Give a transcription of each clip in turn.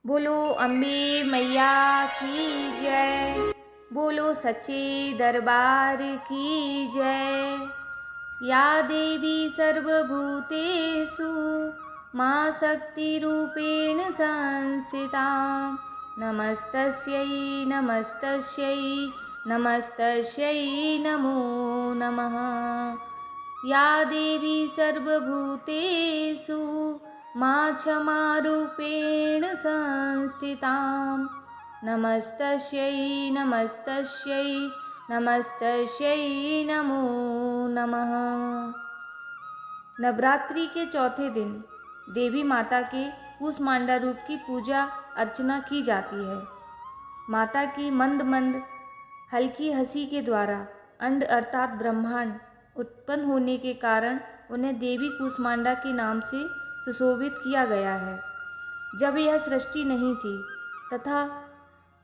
बोलो अम्बे मैया की जय। बोलो सच्चे दरबार की जय। या देवी सर्वभूतेषु मां शक्तिरूपेण संस्थिता। नमस्तस्यै नमस्तस्यै नमस्तस्यै नमो नमः। या देवी सर्वभूतेषु मां क्षमारूपेण संस्थितां। नमस्तस्यै नमस्तस्यै नमस्तस्यै नमो नमः। नवरात्रि के चौथे दिन देवी माता के कूष्मांडा रूप की पूजा अर्चना की जाती है। माता की मंद मंद हल्की हंसी के द्वारा अंड अर्थात ब्रह्मांड उत्पन्न होने के कारण उन्हें देवी कूष्मांडा के नाम से सुशोभित किया गया है। जब यह सृष्टि नहीं थी तथा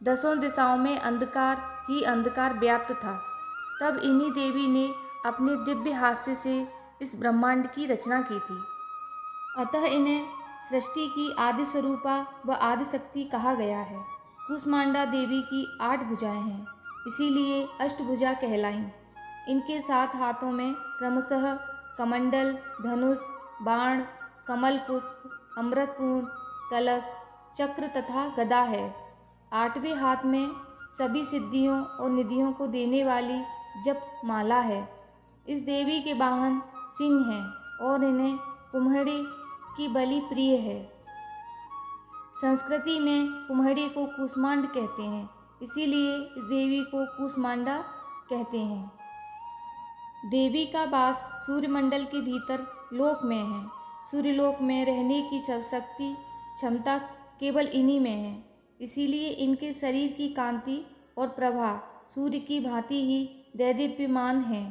दसों दिशाओं में अंधकार ही अंधकार व्याप्त था, तब इन्हीं देवी ने अपने दिव्य हास्य से इस ब्रह्मांड की रचना की थी। अतः इन्हें सृष्टि की आदि स्वरूपा व आदि शक्ति कहा गया है। कूष्मांडा देवी की 8 भुजाएं हैं, इसीलिए अष्टभुजा कहलाईं। इनके 7 हाथों में क्रमशः कमंडल, धनुष, बाण, कमल पुष्प, अमृतपूर्ण, कलश, चक्र तथा गदा है। 8वें हाथ में सभी सिद्धियों और निधियों को देने वाली जप माला है। इस देवी के वाहन सिंह हैं और इन्हें कुम्हड़ी की बलि प्रिय है। संस्कृति में कुम्हड़ी को कूष्मांड कहते हैं, इसीलिए इस देवी को कूष्मांडा कहते हैं। देवी का वास सूर्यमंडल के भीतर लोक में है। सूर्यलोक में रहने की शक्ति क्षमता केवल इन्हीं में है, इसीलिए इनके शरीर की कांति और प्रभा सूर्य की भांति ही दैदीप्यमान है।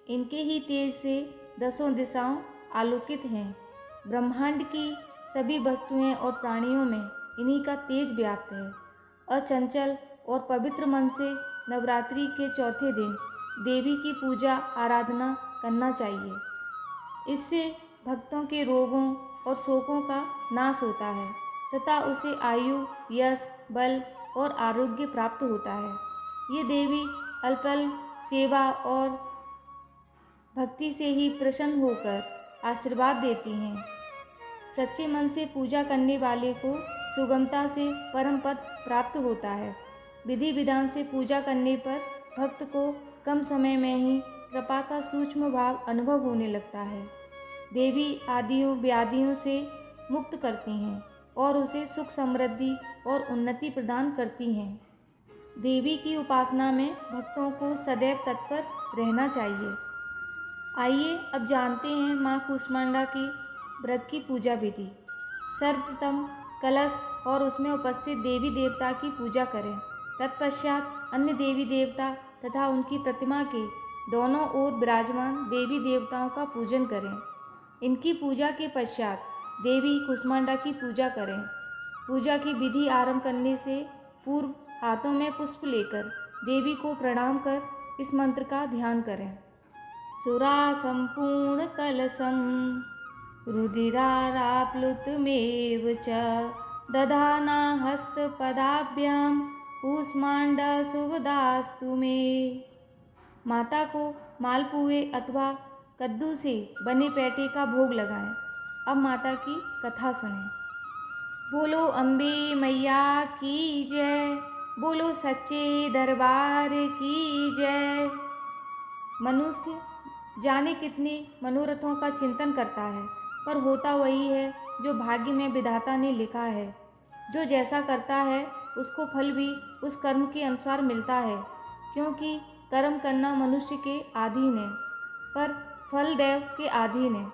इनके ही तेज से दसों दिशाओं आलोकित हैं। ब्रह्मांड की सभी वस्तुएं और प्राणियों में इन्हीं का तेज व्याप्त है। अचंचल और पवित्र मन से नवरात्रि के चौथे दिन देवी की पूजा आराधना करना चाहिए। इससे भक्तों के रोगों और शोकों का नाश होता है तथा उसे आयु, यश, बल और आरोग्य प्राप्त होता है। ये देवी अल्प सेवा और भक्ति से ही प्रसन्न होकर आशीर्वाद देती हैं। सच्चे मन से पूजा करने वाले को सुगमता से परम पद प्राप्त होता है। विधि विधान से पूजा करने पर भक्त को कम समय में ही कृपा का सूक्ष्म भाव अनुभव होने लगता है। देवी आदियों व्याधियों से मुक्त करती हैं और उसे सुख समृद्धि और उन्नति प्रदान करती हैं। देवी की उपासना में भक्तों को सदैव तत्पर रहना चाहिए। आइए अब जानते हैं माँ कूष्मांडा की व्रत की पूजा विधि। सर्वप्रथम कलश और उसमें उपस्थित देवी देवता की पूजा करें। तत्पश्चात अन्य देवी देवता तथा उनकी प्रतिमा के दोनों ओर विराजमान देवी देवताओं का पूजन करें। इनकी पूजा के पश्चात देवी कूष्मांडा की पूजा करें। पूजा की विधि आरंभ करने से पूर्व हाथों में पुष्प लेकर देवी को प्रणाम कर इस मंत्र का ध्यान करें। सुरा संपूर्ण कलशम रुधिराराप्लुतमेव च दधाना हस्तपदाभ्याम कूष्मांडा शुभदास्तु मे। माता को मालपुए अथवा कद्दू से बने पेठे का भोग लगाएं। अब माता की कथा सुनें। बोलो अम्बे मैया की जय। बोलो सच्चे दरबार की जय। मनुष्य जाने कितने मनोरथों का चिंतन करता है, पर होता वही है जो भाग्य में विधाता ने लिखा है। जो जैसा करता है उसको फल भी उस कर्म के अनुसार मिलता है, क्योंकि कर्म करना मनुष्य के अधीन है, पर फल देव के अधीन है।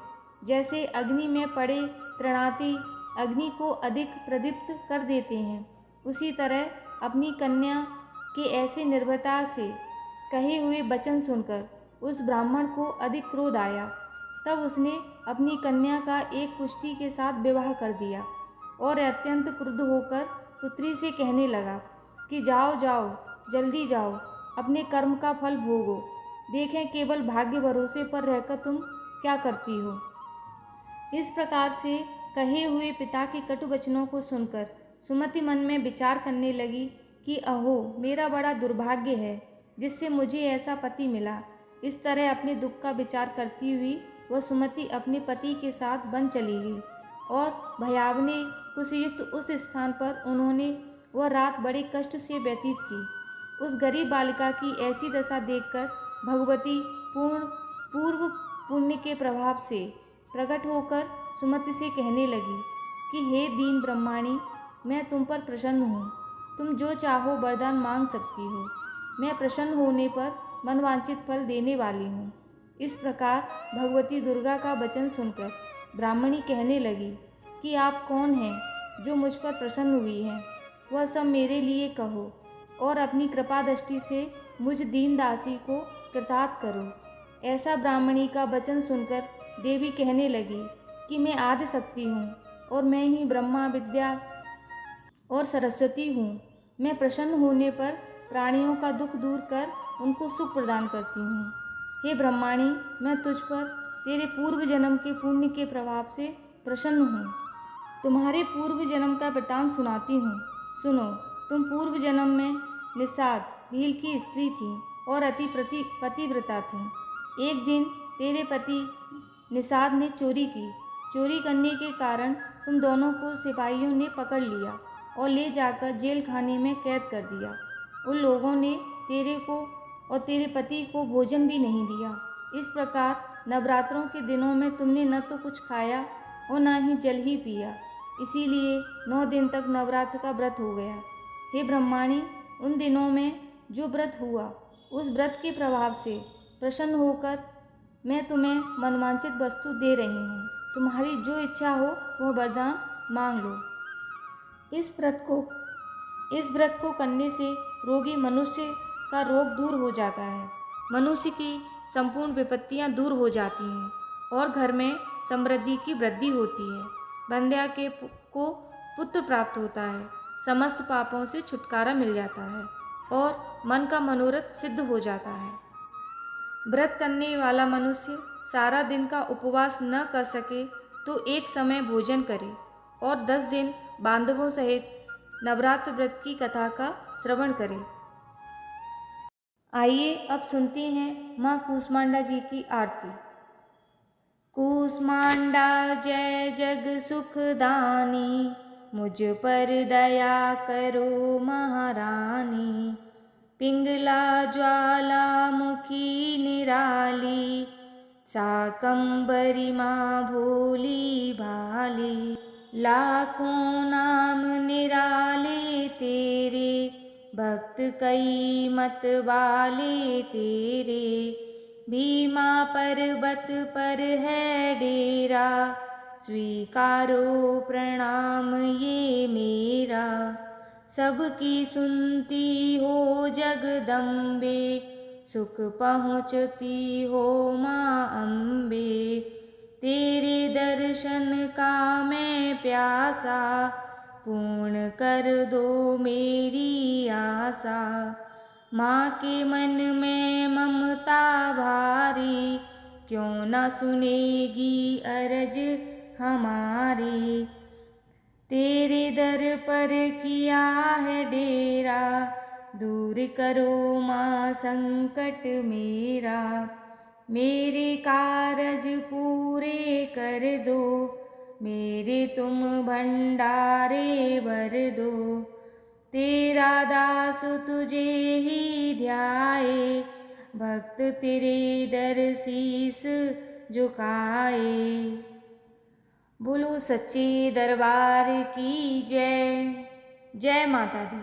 जैसे अग्नि में पड़े तृणाती अग्नि को अधिक प्रदीप्त कर देते हैं, उसी तरह अपनी कन्या के ऐसे निर्भयता से कहे हुए वचन सुनकर उस ब्राह्मण को अधिक क्रोध आया। तब उसने अपनी कन्या का एक कुष्ठी के साथ विवाह कर दिया और अत्यंत क्रुद्ध होकर पुत्री से कहने लगा कि जाओ जाओ, जल्दी जाओ, अपने कर्म का फल भोगो। देखें केवल भाग्य भरोसे पर रहकर तुम क्या करती हो। इस प्रकार से कहे हुए पिता के कटु वचनों को सुनकर सुमति मन में विचार करने लगी कि अहो, मेरा बड़ा दुर्भाग्य है जिससे मुझे ऐसा पति मिला। इस तरह अपने दुख का विचार करती हुई वह सुमति अपने पति के साथ वन चली गई और भयावने कुशयुक्त उस स्थान पर उन्होंने वह रात बड़े कष्ट से व्यतीत की। उस गरीब बालिका की ऐसी दशा देखकर भगवती पूर्व पुण्य के प्रभाव से प्रकट होकर सुमति से कहने लगी कि हे दीन ब्रह्माणी, मैं तुम पर प्रसन्न हूँ। तुम जो चाहो वरदान मांग सकती हो। मैं प्रसन्न होने पर मनवांछित फल देने वाली हूँ। इस प्रकार भगवती दुर्गा का वचन सुनकर ब्राह्मणी कहने लगी कि आप कौन हैं जो मुझ पर प्रसन्न हुई हैं? वह सब मेरे लिए कहो और अपनी कृपा दृष्टि से मुझ दीन दासी को कृतार्थ करो। ऐसा ब्राह्मणी का वचन सुनकर देवी कहने लगी कि मैं आदि शक्ति हूँ और मैं ही ब्रह्मा विद्या और सरस्वती हूँ। मैं प्रसन्न होने पर प्राणियों का दुख दूर कर उनको सुख प्रदान करती हूँ। हे ब्रह्माणी, मैं तुझ पर तेरे पूर्व जन्म के पुण्य के प्रभाव से प्रसन्न हूँ। तुम्हारे पूर्व जन्म का वृतांत सुनाती हूँ। सुनो। तुम पूर्व जन्म में निषाद भील की स्त्री थी और अति पतिव्रता थी। एक दिन तेरे पति निषाद ने चोरी की। चोरी करने के कारण तुम दोनों को सिपाहियों ने पकड़ लिया और ले जाकर जेल खाने में कैद कर दिया। उन लोगों ने तेरे को और तेरे पति को भोजन भी नहीं दिया। इस प्रकार नवरात्रों के दिनों में तुमने न तो कुछ खाया और न ही जल ही पिया। इसीलिए 9 दिन तक नवरात्र का व्रत हो गया। हे ब्रह्माणी, उन दिनों में जो व्रत हुआ उस व्रत के प्रभाव से प्रसन्न होकर मैं तुम्हें मनवांछित वस्तु दे रही हूँ। तुम्हारी जो इच्छा हो वह वरदान मांग लो। इस व्रत को करने से रोगी मनुष्य का रोग दूर हो जाता है। मनुष्य की संपूर्ण विपत्तियां दूर हो जाती हैं और घर में समृद्धि की वृद्धि होती है। बंध्या को पुत्र प्राप्त होता है। समस्त पापों से छुटकारा मिल जाता है और मन का मनोरथ सिद्ध हो जाता है। व्रत करने वाला मनुष्य सारा दिन का उपवास न कर सके तो एक समय भोजन करे और 10 दिन बांधवों सहित नवरात्र व्रत की कथा का श्रवण करे। आइए अब सुनते हैं माँ कूष्मांडा जी की आरती। कूष्मांडा जय जग सुखदानी, मुझ पर दया करो महारानी। पिंगला ज्वाला मुखी निराली, शाकंभरी माँ भोली भाली। लाखों नाम निराले तेरे, भक्त कई मत वाले तेरे। भीमा पर्वत पर है डेरा, स्वीकारो प्रणाम ये मेरा। सबकी सुनती हो जगदम्बे, सुख पहुँचती हो माँ अम्बे। तेरे दर्शन का मैं प्यासा, पूर्ण कर दो मेरी आशा। माँ के मन में ममता भारी, क्यों न सुनेगी अरज हमारी। तेरे दर पर किया है डेरा, दूर करो माँ संकट मेरा। मेरे कारज पूरे कर दो, मेरे तुम भंडारे भर दो। तेरा दास तुझे ही ध्याए, भक्त तेरे दर शीस झुकाए। बोलो सच्चे दरबार की जय। जय माता दी।